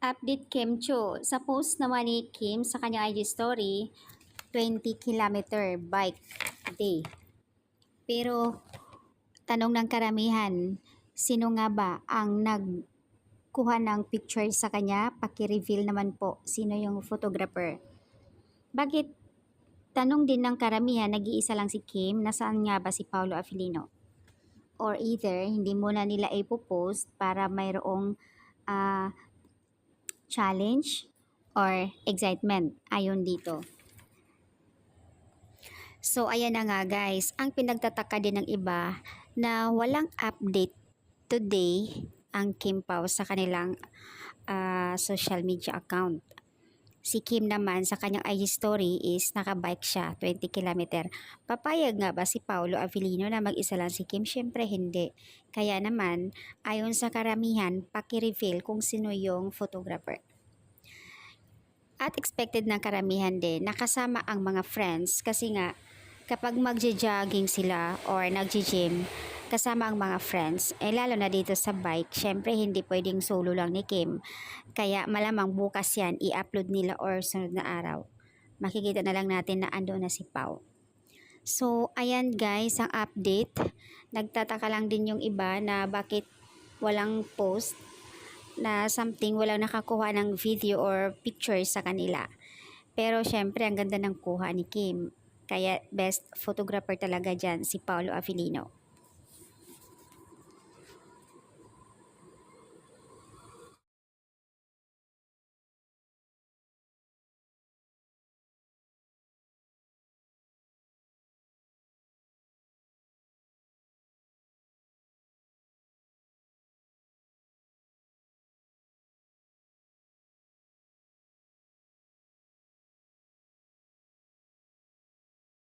Update Kim Cho. Sa post naman ni Kim sa kanyang IG story, 20-kilometer bike day. Pero tanong ng karamihan, sino nga ba ang nagkuha ng picture sa kanya? Paki-reveal naman po sino yung photographer. Bakit tanong din ng karamihan, nag-iisa lang si Kim, nasaan nga ba si Paolo Avellino? Or either hindi muna nila ipopost para mayroong challenge or excitement ayon dito. So ayan na nga guys, ang pinagtataka din ng iba na walang update today ang Kim Pao sa kanilang social media account. Si Kim naman sa kanyang IG story is nakabike siya 20 km. Papayag nga ba si Paolo Avellino na mag-isa lang si Kim? Syempre hindi. Kaya naman ayon sa karamihan, paki-reveal kung sino yung photographer. At expected ng karamihan din nakasama ang mga friends kasi nga kapag magja-jogging sila or nagji-gym kasama ang mga friends, lalo na dito sa bike, syempre hindi pwedeng solo lang ni Kim. Kaya malamang bukas yan i-upload nila or sunod na araw. Makikita na lang natin na ando na si Pao. So ayan guys ang update. Nagtataka lang din yung iba na bakit walang post na something, walang nakakuha ng video or picture sa kanila. Pero syempre ang ganda ng kuha ni Kim. Kaya best photographer talaga dyan si Paolo Avellino.